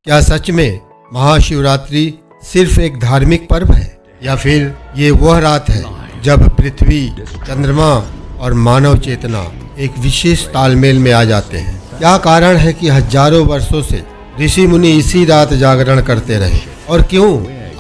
क्या सच में महाशिवरात्रि सिर्फ एक धार्मिक पर्व है या फिर ये वह रात है जब पृथ्वी, चंद्रमा और मानव चेतना एक विशेष तालमेल में आ जाते हैं? क्या कारण है कि हजारों वर्षों से ऋषि मुनि इसी रात जागरण करते रहे और क्यों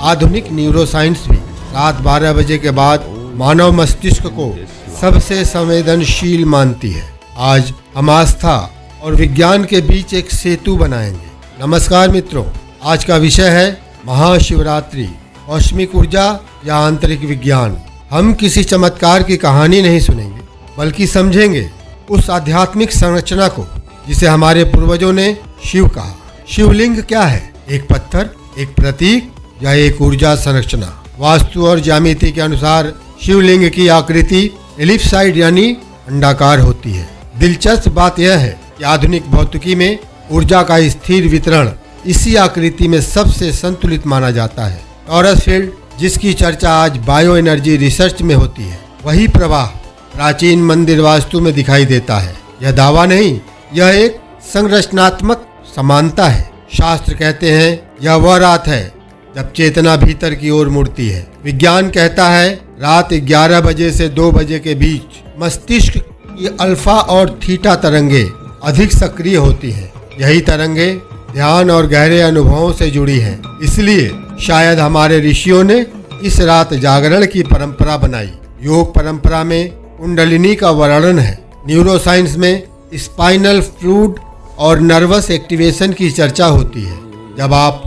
आधुनिक न्यूरोसाइंस भी रात 12 बजे के बाद मानव मस्तिष्क को सबसे संवेदनशील मानती है? आज हम आस्था और विज्ञान के बीच एक सेतु बनाएंगे। नमस्कार मित्रों, आज का विषय है महाशिवरात्रि, कॉस्मिक ऊर्जा या आंतरिक विज्ञान। हम किसी चमत्कार की कहानी नहीं सुनेंगे बल्कि समझेंगे उस आध्यात्मिक संरचना को जिसे हमारे पूर्वजों ने शिव कहा। शिवलिंग क्या है? एक पत्थर, एक प्रतीक या एक ऊर्जा संरचना? वास्तु और ज्यामिति के अनुसार शिवलिंग की आकृति एलिप्साइड यानी अंडाकार होती है। दिलचस्प बात यह है कि आधुनिक भौतिकी में ऊर्जा का स्थिर वितरण इसी आकृति में सबसे संतुलित माना जाता है। टॉरस फील्ड, जिसकी चर्चा आज बायो एनर्जी रिसर्च में होती है, वही प्रवाह प्राचीन मंदिर वास्तु में दिखाई देता है। यह दावा नहीं, यह एक संरचनात्मक समानता है। शास्त्र कहते हैं यह वह रात है जब चेतना भीतर की ओर मुड़ती है। विज्ञान कहता है रात 11 बजे से 2 बजे के बीच मस्तिष्क की अल्फा और थीटा तरंगे अधिक सक्रिय होती हैं। यही तरंगे ध्यान और गहरे अनुभवों से जुड़ी हैं। इसलिए शायद हमारे ऋषियों ने इस रात जागरण की परंपरा बनाई। योग परंपरा में कुंडलिनी का वर्णन है। न्यूरोसाइंस में स्पाइनल फ्लूइड और नर्वस एक्टिवेशन की चर्चा होती है। जब आप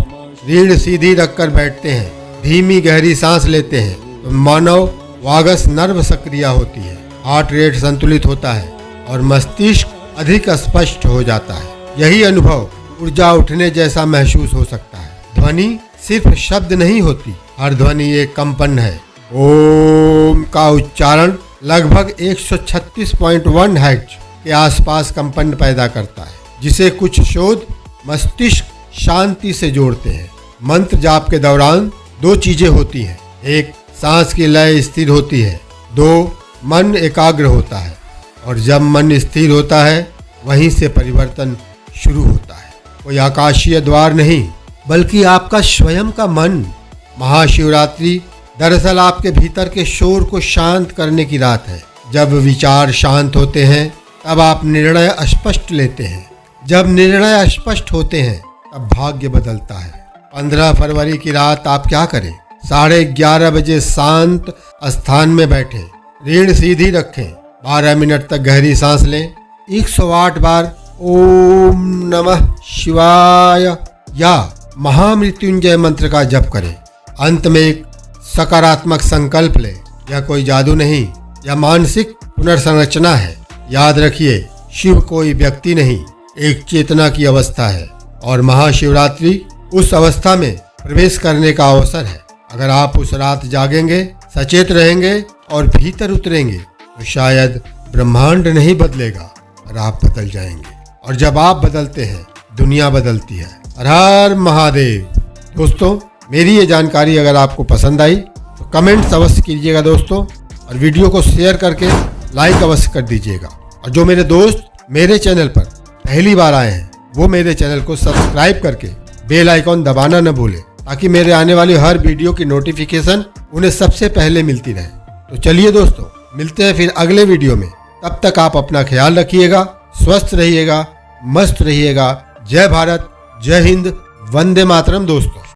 रीढ़ सीधी रखकर बैठते हैं, धीमी गहरी सांस लेते हैं, तो मानव वागस नर्व सक्रिय होती है। हार्ट रेट संतुलित होता है और मस्तिष्क अधिक स्पष्ट हो जाता है। यही अनुभव ऊर्जा उठने जैसा महसूस हो सकता है। ध्वनि सिर्फ शब्द नहीं होती, हर ध्वनि एक कंपन है। ओम का उच्चारण लगभग 136.1 हर्ट्ज के आसपास कंपन पैदा करता है, जिसे कुछ शोध मस्तिष्क शांति से जोड़ते हैं। मंत्र जाप के दौरान 2 चीजें होती हैं। एक, सांस की लय स्थिर होती है। 2, मन एकाग्र होता है। और जब मन स्थिर होता है, वहीं से परिवर्तन शुरू होता है। कोई आकाशीय द्वार नहीं, बल्कि आपका स्वयं का मन। महाशिवरात्रि दरअसल आपके भीतर के शोर को शांत करने की रात है। जब विचार शांत होते हैं तब आप निर्णय स्पष्ट लेते हैं। जब निर्णय स्पष्ट होते हैं तब भाग्य बदलता है। 15 फरवरी की रात आप क्या करें? 11:30 बजे शांत स्थान में बैठें, रीढ़ सीधी रखें, 12 मिनट तक गहरी सांस लें, 108 बार ओम नमः शिवाय या महामृत्युंजय मंत्र का जप करें। अंत में एक सकारात्मक संकल्प लें। यह कोई जादू नहीं, यह मानसिक पुनर्संरचना है। याद रखिए, शिव कोई व्यक्ति नहीं, एक चेतना की अवस्था है और महाशिवरात्रि उस अवस्था में प्रवेश करने का अवसर है। अगर आप उस रात जागेंगे, सचेत रहेंगे और भीतर उतरेंगे, तो शायद ब्रह्मांड नहीं बदलेगा और आप बदल जाएंगे। और जब आप बदलते हैं, दुनिया बदलती है। हर हर महादेव। दोस्तों, मेरी ये जानकारी अगर आपको पसंद आई तो कमेंट्स अवश्य कीजिएगा दोस्तों, और वीडियो को शेयर करके लाइक अवश्य कर दीजिएगा। और जो मेरे दोस्त मेरे चैनल पर पहली बार आए हैं, वो मेरे चैनल को सब्सक्राइब करके बेल आइकॉन दबाना न भूलें, ताकि मेरे आने वाली हर वीडियो की नोटिफिकेशन उन्हें सबसे पहले मिलती रहे। तो चलिए दोस्तों, मिलते हैं फिर अगले वीडियो में। तब तक आप अपना ख्याल रखिएगा, स्वस्थ रहिएगा, मस्त रहिएगा। जय भारत, जय हिंद, वंदे मातरम दोस्तों।